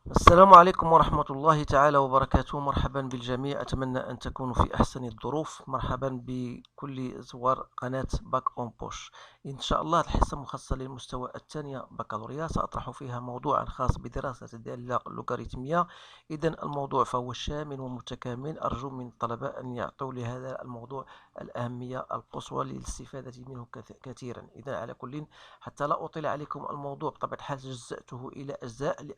السلام عليكم ورحمة الله تعالى وبركاته. مرحبا بالجميع، أتمنى أن تكونوا في أحسن الظروف. مرحبا بكل زوار قناة باك أون بوش. إن شاء الله الحصة مخصصة للمستوى الثانية بكالوريا، سأطرح فيها موضوعا خاص بدراسة الدالة اللوغاريتمية. إذن الموضوع فهو شامل ومتكامل، أرجو من الطلبة أن يعطوا لهذا الموضوع الأهمية القصوى للاستفادة منه كثيرا. إذن على كل، حتى لا أطيل عليكم الموضوع، بطبيعة الحال جزأته إلى أجزاء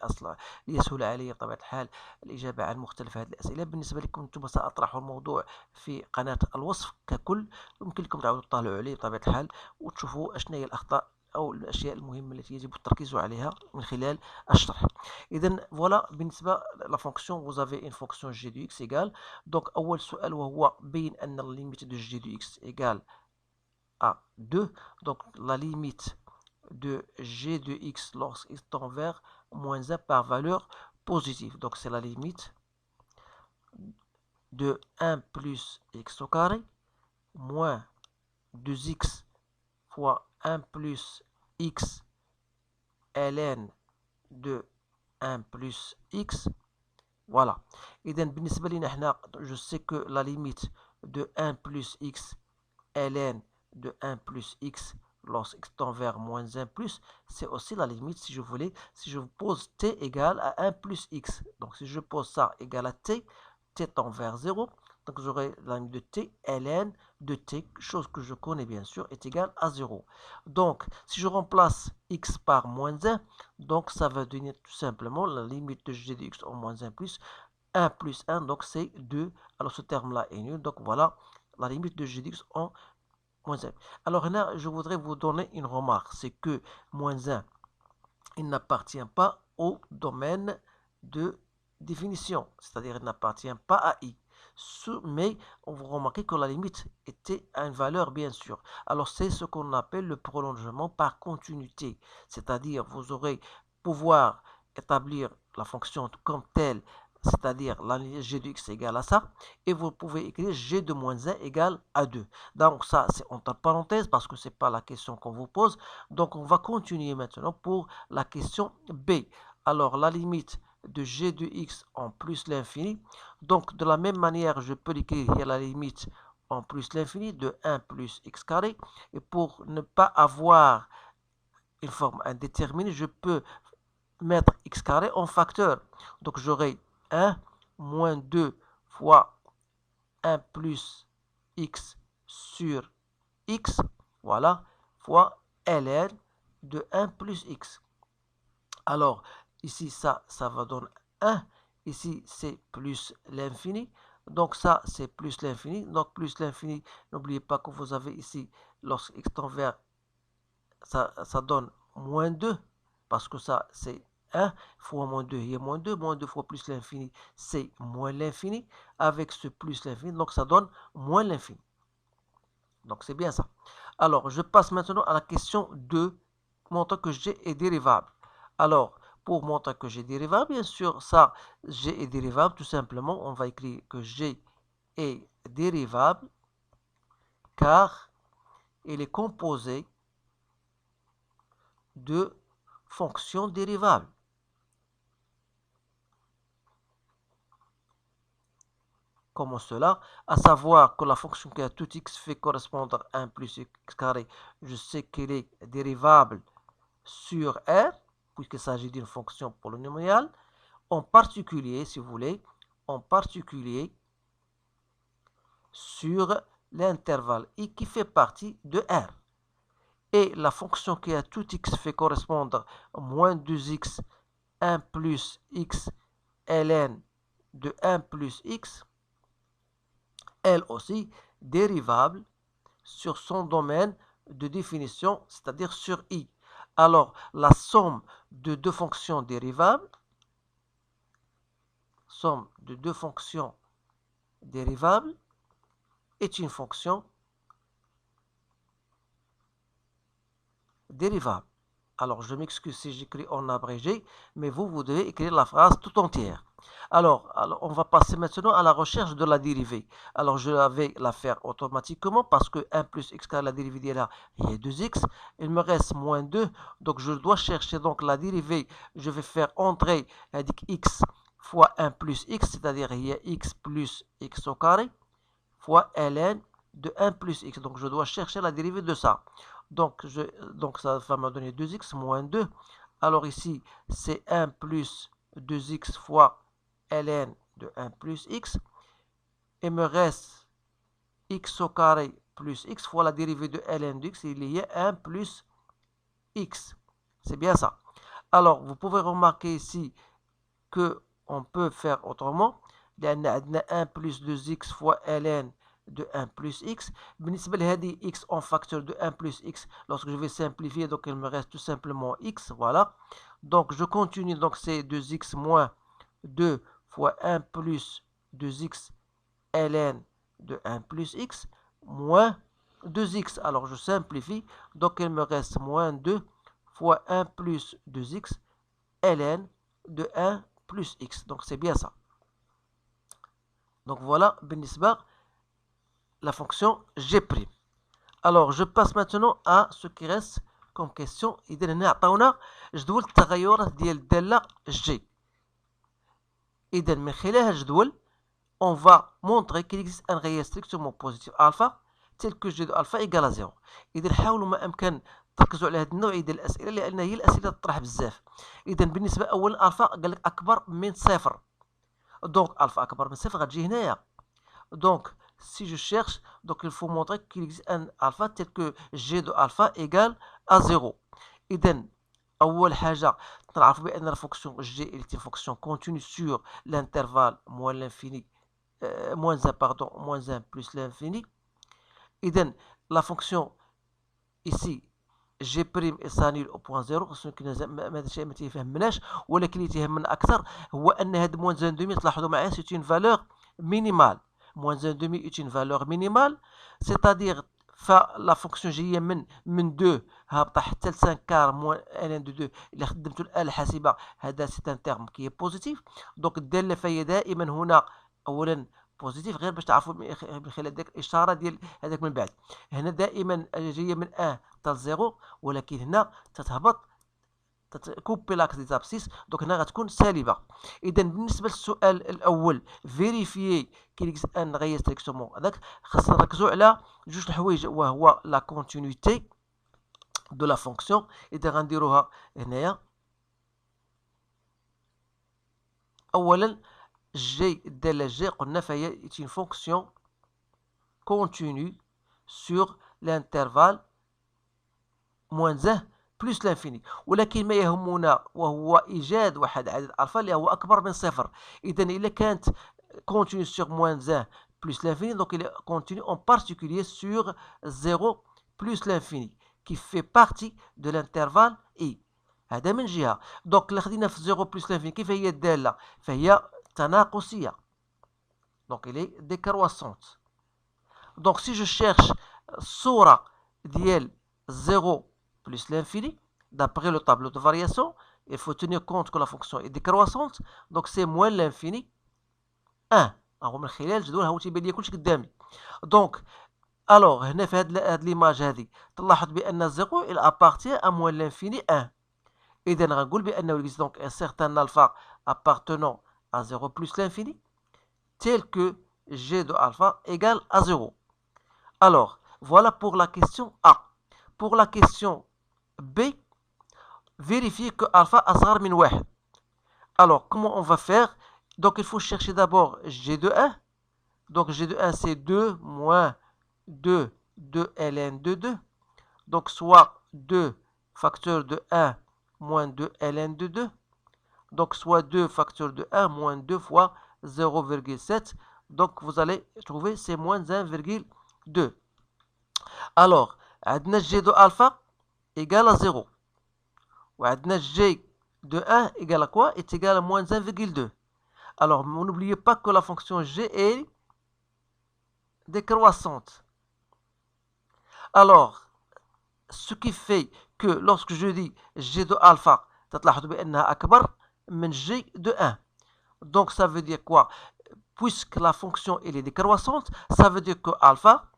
ليسهل علي بطبيعة الحال الإجابة عن مختلف هذه الأسئلة. بالنسبة لكم أنتم سأطرح الموضوع في قناة الوصف ككل، يمكن لكم تعودوا تطالعوا عليه بطبيعة الحال وتشوفوا أشنا هي الأخطاء أو الأشياء المهمة التي يجب التركيز عليها من خلال الشرح. إذا فوالا بالنسبة لا فونكسيون، vous avez une fonction g de x égale. donc أول سؤال وهو بين أن la limite de g de x égale à 2. donc la limite de g de x lorsqu'il tend vers moins 1 par valeur positive. Donc c'est la limite de 1 plus x au carré moins 2x fois 1 plus x ln de 1 plus x. Voilà. Et donc, je sais que la limite de 1 plus x ln de 1 plus x lorsque x tend vers moins 1 plus, c'est aussi la limite si je voulais, si je pose t égale à 1 plus x. Donc si je pose ça égale à t, t tend vers 0, donc j'aurai la limite de t, ln de t, chose que je connais bien sûr, est égale à 0. Donc si je remplace x par moins 1, donc ça va devenir tout simplement la limite de g de x en moins 1 plus 1 plus 1, donc c'est 2. Alors ce terme-là est nul, donc voilà la limite de g de x en moins 1. Alors là, je voudrais vous donner une remarque, c'est que moins 1, il n'appartient pas au domaine de définition, c'est-à-dire il n'appartient pas à i. Mais vous remarquez que la limite était à une valeur, bien sûr. Alors c'est ce qu'on appelle le prolongement par continuité, c'est-à-dire vous aurez pouvoir établir la fonction comme telle, c'est-à-dire la g de x égale à ça, et vous pouvez écrire g de moins 1 égale à 2. Donc ça, c'est entre parenthèses parce que ce n'est pas la question qu'on vous pose. Donc on va continuer maintenant pour la question B. Alors la limite de g de x en plus l'infini. Donc de la même manière, je peux l'écrire, il y a la limite en plus l'infini de 1 plus x carré. Et pour ne pas avoir une forme indéterminée, je peux mettre x carré en facteur. Donc j'aurai 1 moins 2 fois 1 plus x sur x, voilà, fois ln de 1 plus x. Alors, ici, ça va donner 1. Ici, c'est plus l'infini. Donc, ça, c'est plus l'infini. Donc, plus l'infini, n'oubliez pas que vous avez ici, lorsque x tend vers, ça donne moins 2. Parce que ça, c'est 1 fois moins 2, il y a moins 2 fois plus l'infini, c'est moins l'infini, avec ce plus l'infini, donc ça donne moins l'infini. Donc c'est bien ça. Alors, je passe maintenant à la question 2, montrant que g est dérivable. Alors, pour montrer que g est dérivable, bien sûr, ça, g est dérivable, tout simplement, on va écrire que g est dérivable, car il est composé de fonctions dérivables. Comment cela? À savoir que la fonction qui a tout x fait correspondre à 1 plus x carré, je sais qu'elle est dérivable sur R, puisqu'il s'agit d'une fonction polynomiale, en particulier, si vous voulez, en particulier sur l'intervalle i qui fait partie de R. Et la fonction qui a tout x fait correspondre à moins 2x, 1 plus x, ln de 1 plus x, elle aussi dérivable sur son domaine de définition, c'est-à-dire sur i. Alors, la somme de deux fonctions dérivables, est une fonction dérivable. Alors, je m'excuse si j'écris en abrégé, mais vous devez écrire la phrase tout entière. Alors, on va passer maintenant à la recherche de la dérivée. Alors, je vais la faire automatiquement parce que 1 plus x carré, la dérivée est là, il y a 2x. Il me reste moins 2. Donc, je dois chercher donc la dérivée. Je vais faire entrer x fois 1 plus x, c'est-à-dire il y a x plus x au carré fois ln de 1 plus x. Donc, je dois chercher la dérivée de ça. Donc ça va me donner 2x moins 2. Alors ici, c'est 1 plus 2x fois ln de 1 plus x. Il me reste x au carré plus x fois la dérivée de ln de x. Il y a 1 plus x. C'est bien ça. Alors, vous pouvez remarquer ici qu'on peut faire autrement. Il y a 1 plus 2x fois ln de 1 plus x. بالنسبة لهذه x en facteur de 1 plus x, lorsque je vais simplifier, donc il me reste tout simplement x, voilà. Donc je continue, donc c'est 2x moins 2 fois 1 plus 2x ln de 1 plus x moins 2x. Alors je simplifie, donc il me reste moins 2 fois 1 plus 2x ln de 1 plus x. Donc c'est bien ça. Donc voilà, بالنسبة la fonction g'. Alors, je passe maintenant à ce qui reste comme question. إذا هنا عطاونا جدول التغيرات ديال الدالة g. إذا من خلال هذا الجدول on va montrer qu'il existe un réel strictement positif alpha tel que g de alpha égale à 0. إذا حاولوا ما أمكن تركزوا على هذه النوعية ديال الأسئلة لأن هي الأسئلة تطرح بزاف. إذا بالنسبة أولا ألفا قال لك أكبر من صفر. دونك ألفا أكبر من صفر غتجي هنايا. دونك si je cherche, donc il faut montrer qu'il existe un alpha tel que g de alpha égale à 0. إذن أول حاجة نعرف بأن la fonction g est une fonction continue sur l'intervalle moins l'infini, moins 1 pardon, moins 1 plus l'infini. إذن la fonction ici g' s'annule au point 0. هذا الشيء ما تيفهمناش، ولكن اللي تيهمنا أكثر هو أن هذا moins 1 demi تلاحظوا معايا c'est une valeur minimale. Moins 1 demi est une valeur minimale, c'est-à-dire la fonction جايه من 2 هابطه حتى ل 5 كار موان ln de 2. الا خدمتوا الآلة الحاسبة هذا c'est un terme qui est positif. دونك الدالة فهي دائما هنا أولا بوزيتيف، غير باش تعرفوا من خلال ديك الإشارة ديال هذاك من بعد. هنا دائما جايه من 1 حتى ل 0، ولكن هنا تتهبط تكوبي لاكس دي زابسيس، دونك هنا غتكون سالبه. اذا بالنسبه للسؤال الاول فيريفيي كيليكس ان غير ستريكتومون، هذاك خاصنا نركزوا على جوج الحوايج وهو لا كونتينيتي دو لا فونكسيون. اذا غنديروها هنايا اولا جي الداله جي قلنا فهي اون فونكسيون كونتينيو سور لانترفال موان 1 بلس لانفيني، ولكن ما يهمنا وهو إيجاد واحد عدد ألفا اللي هو أكبر من صفر. إذا إلا كانت continue sur moins 1 plus l'infini, donc il est continu en particulier sur 0 plus l'infini qui fait partie de l'intervalle I. هذا من جهة. دونك اللي خدينا في 0 plus l'infini كيف هي الدالة؟ فهي تناقصية. donc il est décroissante. donc si je cherche الصورة ديال 0 plus l'infini, d'après le tableau de variation, il faut tenir compte que la fonction est décroissante, donc c'est moins l'infini 1. هو من خلال الجدول هو تيبان لي كلشي قدامي. دونك الوغ هنا في هاد ليماج هادي تلاحظ بان 0 il appartient à moins l'infini 1. اذا غنقول بانه il existe donc un certain alpha appartenant à 0 plus l'infini tel que g de alpha égale à 0. alors voilà pour la question A. pour la question B, vérifier que alpha أصغر من 1. alors comment on va faire? donc il faut chercher d'abord g de 1. donc g de 1 c'est 2 moins 2 de ln de 2, donc soit 2 facteur de 1 moins 2 ln de 2, donc soit 2 facteur de 1 moins 2 fois 0,7, donc vous allez trouver c'est moins 1,2. alors عندنا g de alpha égale à 0. وعندنا g de 1 égale à quoi? est égal à moins 1,2. alors n'oubliez pas que la fonction g est décroissante. alors ce qui fait que lorsque je dis g de alpha تلاحظوا بأنها أكبر من g de 1. Donc ça veut dire quoi? Puisque la fonction elle est décroissante, ça veut dire que alpha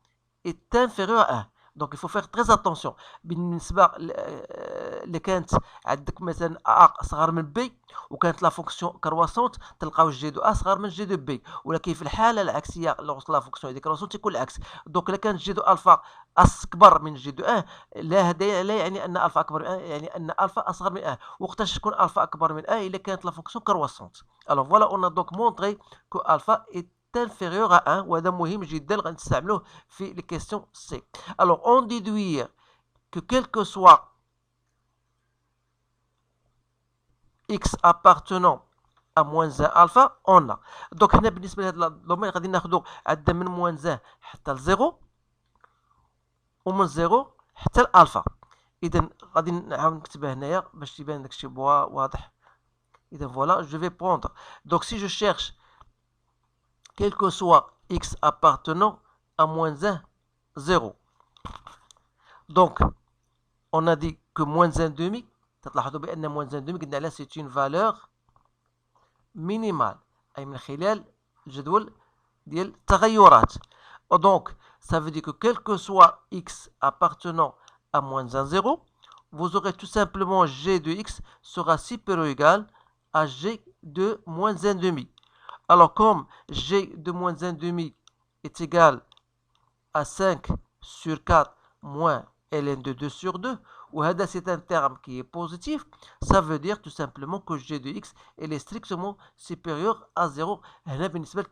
est inférieur à 1. Donc il faut faire très attention. بالنسبة اللي كانت عندك مثلا A صغر من B وكانت لا فونكسيون كرواسونت تلقاو جي دو A صغر من جي دو B، ولكن في الحالة العكسية لوغ لا فونكسيون ديكرواسونت يكون العكس. دونك إلا كانت جي دو ألفا أكبر من جي دو 1 لا يعني أن ألفا أكبر من 1، يعني أن ألفا أصغر من 1. وقتاش تكون ألفا أكبر من 1؟ إلا كانت لا فونكسيون كرواسونت. Alors voilà, on a donc montré que alpha est inférieur à 1، وهذا مهم جدا غنستعملوه في les questions C. Alors on déduire que quel que soit x appartenant à moins 1 alpha on a. Donc هنا بالنسبه لهذا الدومين غادي ناخذوا عندنا من moins 1 حتى ل 0 ومن 0 حتى الالفا. اذا غادي نعاود نكتبها هنايا باش يبان داكشي واضح. اذا voilà, je vais prendre. Donc si je cherche quel que soit x appartenant à moins 1 0. Donc on a dit que moins 1 demi، تلاحظوا بان moins 1 demi قلنا عليها c'est une valeur minimale، أي من خلال الجدول ديال التغيرات. Donc ça veut dire que quel que soit x appartenant à moins 1 0, vous aurez tout simplement g de x sera supérieur ou égal à g de moins 1 demi. Alors comme g de moins 1 demi est égal à 5 sur 4 moins ln de 2 sur 2, ou c'est un terme qui est positif, ça veut dire tout simplement que g de x est strictement supérieur à 0,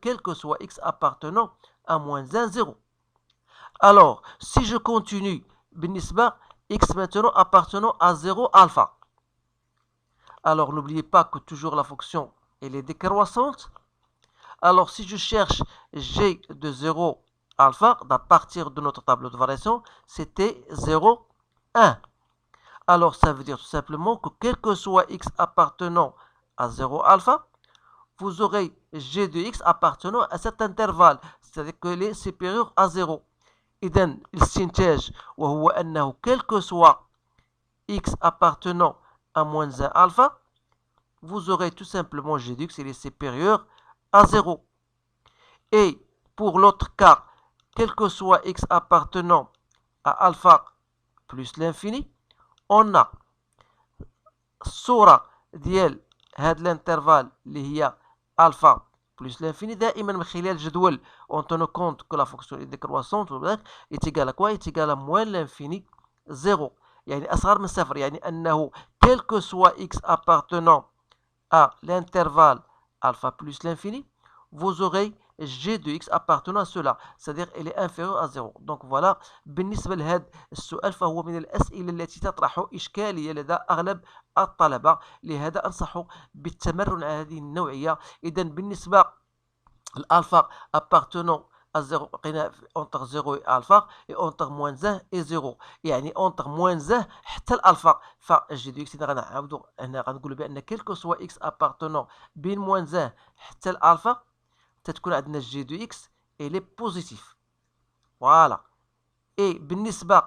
quel que soit x appartenant à moins 1, 0. Alors, si je continue, x maintenant appartenant à 0 alpha. Alors, n'oubliez pas que toujours la fonction elle est décroissante. Alors, si je cherche g de 0 alpha, à partir de notre tableau de variation, c'était 0, 1. Alors, ça veut dire tout simplement que quel que soit x appartenant à 0 alpha, vous aurez g de x appartenant à cet intervalle, c'est-à-dire qu'il est supérieur à 0. إذن الاستنتاج وهو أنه quel que soit x appartenant à moins 1 alpha, vous aurez tout simplement g de x, il est supérieur à 0. Et pour l'autre cas, quel que soit x appartenant à alpha plus l'infini, on a الصورة ديال هذا الانترفال اللي هي alpha plus l'infini دائما من خلال جدول on tient compte que la fonction est décroissante est égale à quoi? Est égale à moins l'infini 0، يعني أصغر من صفر، يعني أنه quel que soit x appartenant à l'intervalle alpha plus l'infini, vous aurez g de x appartenant à cela، c'est-à-dire elle est inférieure à 0. Donc voilà، بالنسبة لهذا السؤال فهو من الأسئلة التي تطرح إشكالية لدى أغلب الطلبة، لهذا أنصح بالتمرن على هذه النوعية. إذا بالنسبة l'alpha appartenant à 0 entre 0 et alpha et entre moins 1 et 0، يعني entre moins 1 حتى الالفا، فجي دو اكس غنعاودو هنا غنقولوا بان quel que soit x appartenant بين moins 1 حتى الالفا تتكون عندنا جي دو اكس elle est positif. Voilà. et بالنسبه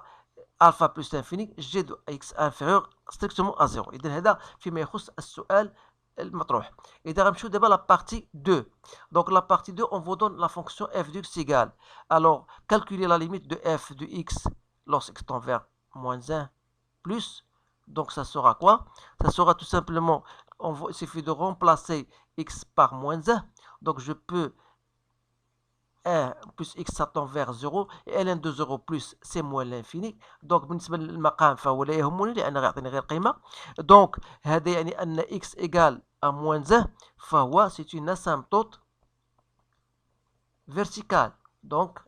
alpha plus l'infini g de x inférieur strictement à 0. إذا هذا فيما يخص السؤال المطروح. إذا غنمشيو دابا la partie 2. Donc la partie 2, on vous donne la fonction f de x égale. Alors, calculer la limite de f de x lorsque tend vers moins 1 plus. Donc ça sera quoi? Ça sera tout simplement, il suffit de remplacer x par moins 1. Donc je peux 1 plus x ça tend vers 0 et ln de 0 plus c'est moins l'infini. donc بالنسبة للمقام فهو لا يهمني لأنه يعطيني غير قيمة. donc هذا يعني أن x égale à moins 1 فهو c'est une asymptote verticale، donc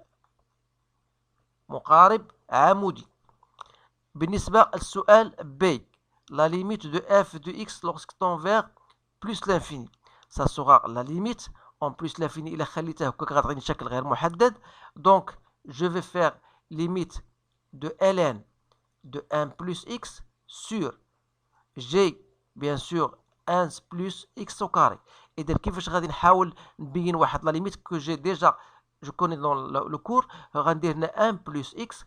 مقارب عمودي. بالنسبة للسؤال B، la limite de f de x lorsque tend vers plus l'infini، ça sera la limite en plus l'infini إلا خليته هكاك غتعطيني شكل غير محدد. donc je vais faire limite de ln de 1 plus x sur g bien sûr 1 plus x au carré. إذا كيفاش غادي نحاول نبين واحد لا ليميت كو جي ديجا جو كوني دون لو كور، غندير هنا 1 plus x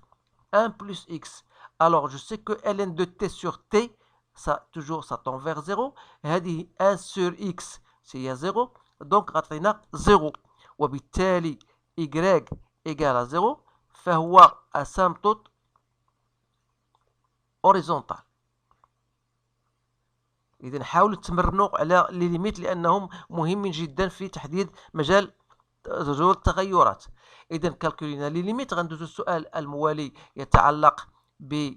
1 plus x. alors je sais que ln de t sur t ça toujours ça tend vers 0، هذه 1 sur x c'est 0 دونك غتعطينا 0 وبالتالي y égale à 0 فهو asymptote horizontal. إذا حاولوا تمرنوا على لي ليميت لأنهم مهمين جدا في تحديد مجال جدول التغيرات. إذا كالكولينا لي ليميت. غندوزو السؤال الموالي يتعلق ب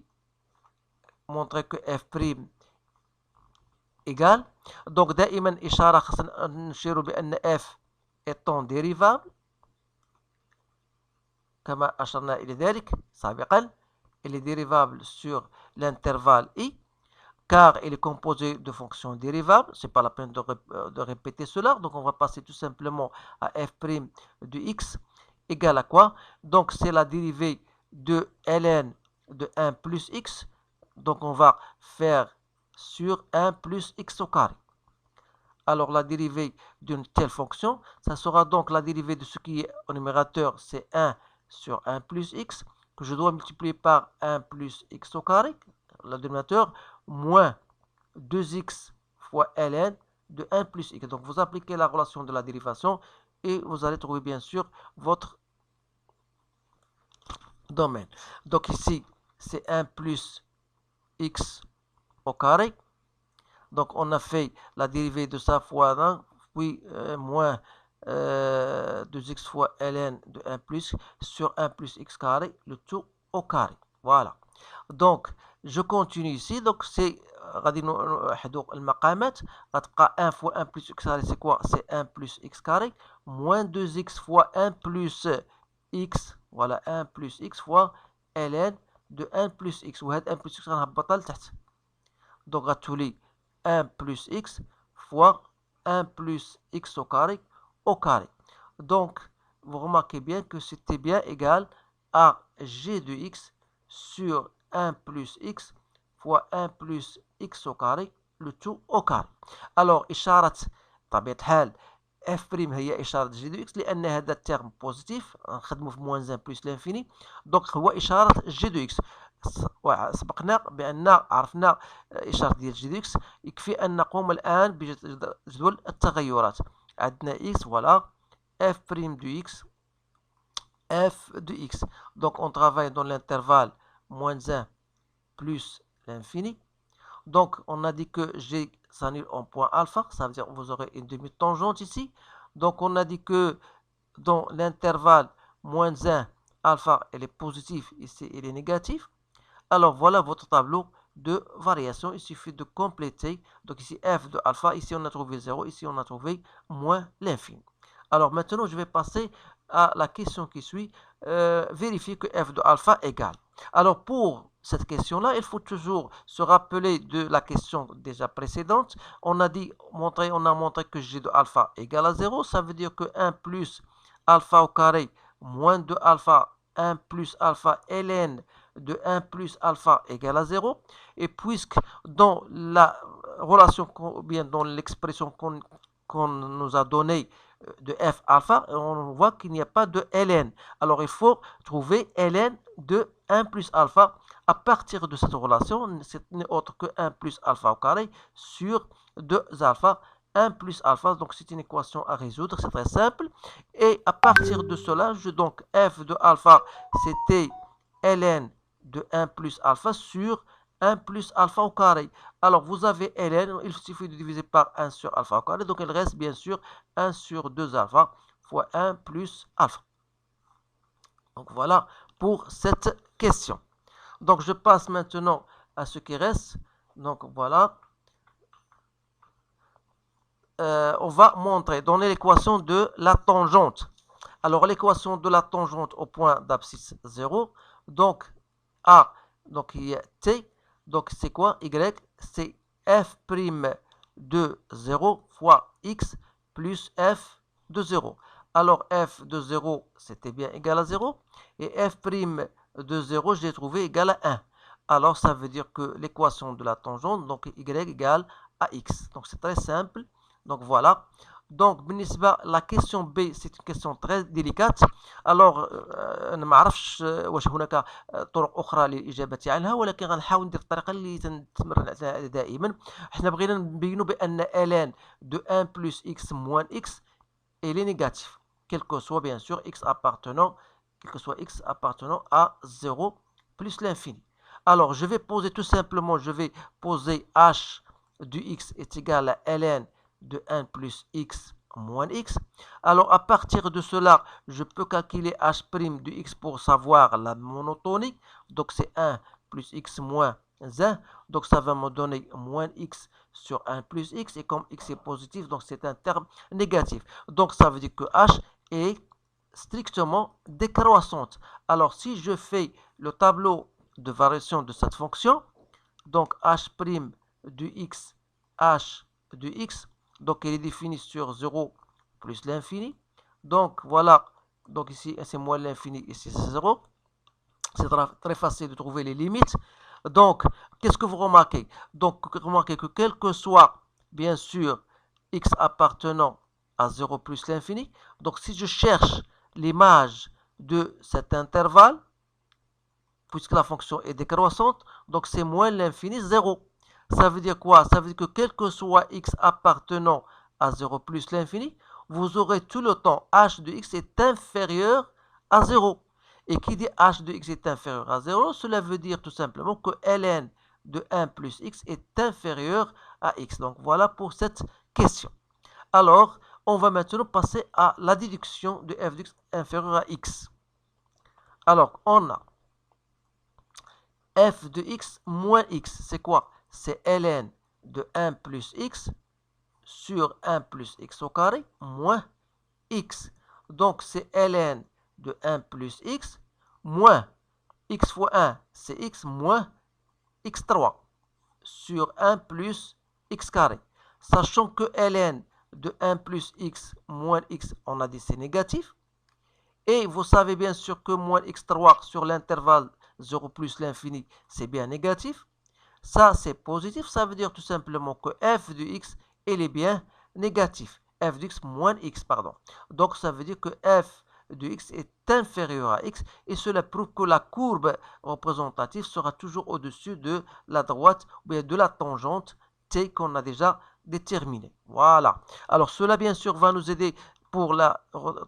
montrer que f prime égal. دونك دائما إشارة خاصنا نشير بأن f étant dérivable كما أشرنا إلى ذلك سابقا. Il est dérivable sur l'intervalle i car il est composé de fonctions dérivables. C'est pas la peine de répéter cela. Donc on va passer tout simplement à f' de x égale à quoi? Donc c'est la dérivée de ln de 1 plus x. Donc on va faire sur 1 plus x au carré. Alors la dérivée d'une telle fonction, ça sera donc la dérivée de ce qui est au numérateur, c'est 1 sur 1 plus x, que je dois multiplier par 1 plus x au carré, le dénominateur, moins 2x fois ln de 1 plus x. Donc vous appliquez la relation de la dérivation et vous allez trouver bien sûr votre domaine. Donc ici, c'est 1 plus x au carré. Donc on a fait la dérivée de ça fois 1, puis moins 2x fois ln de 1 plus sur 1 plus x carré, le tout au carré. Voilà. Donc je continue ici. Donc c'est غادي نوحدوا المقامات. غتبقى 1 fois 1 plus x carré, c'est quoi? C'est 1 plus x carré moins 2x fois 1 plus x. Voilà, 1 plus x fois ln de 1 plus x. وهاد 1 plus x غنهبطها لتحت. Donc غتولي 1 plus x fois 1 plus x au carré au carré. Donc, vous remarquez bien que c'était bien égal à g de x sur 1 plus x fois 1 plus x au carré, le tout au carré. Alors, إشارة طبيعة الحال f' هي إشارة g de x لأن هذا الترم بوزيتيف نخدمه في موان 1 بلس لانفيني. دونك هو إشارة g de x. سبقنا بأن عرفنا إشارة ديال جي دو إكس. يكفي أن نقوم الآن بجدول التغيرات. عندنا إكس voilà f' de x f de x. Donc on travaille dans l'intervalle moins 1 plus l'infini. Donc on a dit que g s'annule en point alpha, ça veut dire que vous aurez une demi-tangente ici. Donc on a dit que dans l'intervalle moins 1 alpha elle est positive, ici elle est négative. Alors voilà votre tableau de variation. Il suffit de compléter. Donc ici f de alpha, ici on a trouvé 0, ici on a trouvé moins l'infini. Alors maintenant je vais passer à la question qui suit. Vérifier que f de alpha égale. Alors pour cette question-là, il faut toujours se rappeler de la question déjà précédente. On a montré que g de alpha égale à 0. Ça veut dire que 1 plus alpha au carré moins 2 alpha 1 plus alpha ln de 1 plus alpha égale à 0. Et puisque dans la relation, ou bien dans l'expression qu'on nous a donnée de f alpha, on voit qu'il n'y a pas de ln. Alors il faut trouver ln de 1 plus alpha à partir de cette relation. Ce n'est autre que 1 plus alpha au carré sur 2 alpha 1 plus alpha. Donc c'est une équation à résoudre, c'est très simple. Et à partir de cela, donc f de alpha, c'était ln de 1 plus alpha sur 1 plus alpha au carré. Alors vous avez ln, il suffit de diviser par 1 sur alpha au carré. Donc il reste bien sûr 1 sur 2 alpha fois 1 plus alpha. Donc voilà pour cette question. Donc je passe maintenant à ce qui reste. Donc voilà. On va montrer, donner l'équation de la tangente. Alors l'équation de la tangente au point d'abscisse 0. Donc A, donc il y a T. Donc c'est quoi? Y, c'est f' de 0 fois x plus f de 0. Alors f de 0, c'était bien égal à 0. Et f' de 0, je l'ai trouvé égal à 1. Alors ça veut dire que l'équation de la tangente, donc y égale à x. Donc c'est très simple. Donc voilà. Donc la question B, c'est une question très délicate. Alors انا ما عرفش واش هناك طرق اخرى للاجابه عنها، ولكن غنحاول ندير الطريقه اللي تنتمرن عليها دائما. حنا بغينا نبينوا بان ln de 1 plus x moins x il est négatif, quel que soit bien sûr x appartenant, à 0 plus l'infini. Alors, je vais poser tout simplement, je vais poser h du x est égal à ln de 1 plus x moins x. Alors, à partir de cela, je peux calculer h' du x pour savoir la monotonique. Donc, c'est 1 plus x moins 1. Donc, ça va me donner moins x sur 1 plus x. Et comme x est positif, donc c'est un terme négatif. Donc, ça veut dire que h est strictement décroissante. Alors, si je fais le tableau de variation de cette fonction, donc h' du x, h du x, donc il est défini sur 0 plus l'infini. Donc voilà, donc ici c'est moins l'infini, ici c'est 0. C'est très facile de trouver les limites. Donc, qu'est-ce que vous remarquez? Donc, remarquez que quel que soit, bien sûr, x appartenant à 0 plus l'infini, donc si je cherche l'image de cet intervalle, puisque la fonction est décroissante, donc c'est moins l'infini 0. Ça veut dire quoi? Ça veut dire que quel que soit x appartenant à 0 plus l'infini, vous aurez tout le temps h de x est inférieur à 0. Et qui dit h de x est inférieur à 0, cela veut dire tout simplement que ln de 1 plus x est inférieur à x. Donc voilà pour cette question. Alors, on va maintenant passer à la déduction de f de x inférieur à x. Alors, on a f de x moins x, c'est quoi? C'est ln de 1 plus x sur 1 plus x au carré moins x. Donc, c'est ln de 1 plus x moins x fois 1, c'est x moins x3 sur 1 plus x carré. Sachant que ln de 1 plus x moins x, on a dit c'est négatif. Et vous savez bien sûr que moins x3 sur l'intervalle 0 plus l'infini, c'est bien négatif. Ça, c'est positif. Ça veut dire tout simplement que f de x, il est bien négatif. F de x moins x, pardon. Donc, ça veut dire que f de x est inférieur à x. Et cela prouve que la courbe représentative sera toujours au-dessus de la droite ou bien de la tangente t qu'on a déjà déterminée. Voilà. Alors, cela, bien sûr, va nous aider pour le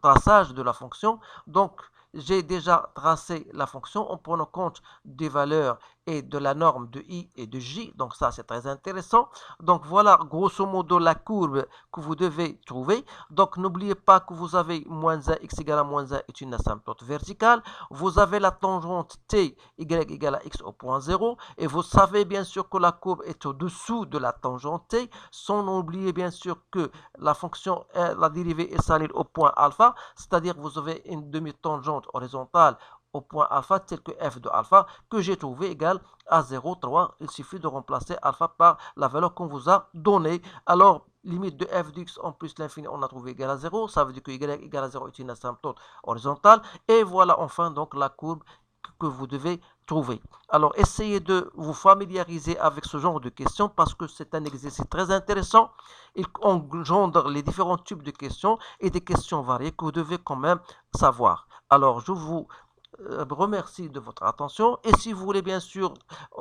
traçage de la fonction. Donc, j'ai déjà tracé la fonction en prenant compte des valeurs et de la norme de i et de j. Donc ça, c'est très intéressant. Donc voilà, grosso modo, la courbe que vous devez trouver. Donc n'oubliez pas que vous avez moins 1, x égale à moins 1 est une asymptote verticale. Vous avez la tangente t, y égale à x au point 0. Et vous savez bien sûr que la courbe est au-dessous de la tangente t, sans oublier bien sûr que la fonction, la dérivée est saline au point alpha, c'est-à-dire vous avez une demi-tangente horizontale au point alpha tel que f de alpha que j'ai trouvé égal à 0,3. Il suffit de remplacer alpha par la valeur qu'on vous a donnée. Alors, limite de f de x en plus l'infini, on a trouvé égal à 0. Ça veut dire que y égale à 0 est une asymptote horizontale. Et voilà enfin donc la courbe que vous devez trouver. Alors, essayez de vous familiariser avec ce genre de questions parce que c'est un exercice très intéressant. Il engendre les différents types de questions et des questions variées que vous devez quand même savoir. Alors, je vous remercie de votre attention et si vous voulez bien sûr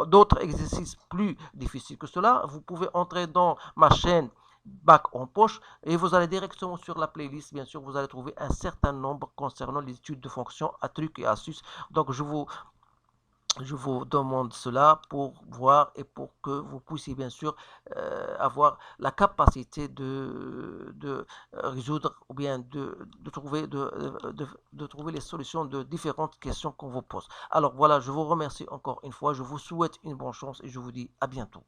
d'autres exercices plus difficiles que cela, vous pouvez entrer dans ma chaîne Bac en poche et vous allez directement sur la playlist. Bien sûr, vous allez trouver un certain nombre concernant les études de fonctions à trucs et astuces. Donc, je vous demande cela pour voir et pour que vous puissiez bien sûr avoir la capacité de résoudre ou bien de trouver les solutions de différentes questions qu'on vous pose. Alors voilà, je vous remercie encore une fois, je vous souhaite une bonne chance et je vous dis à bientôt.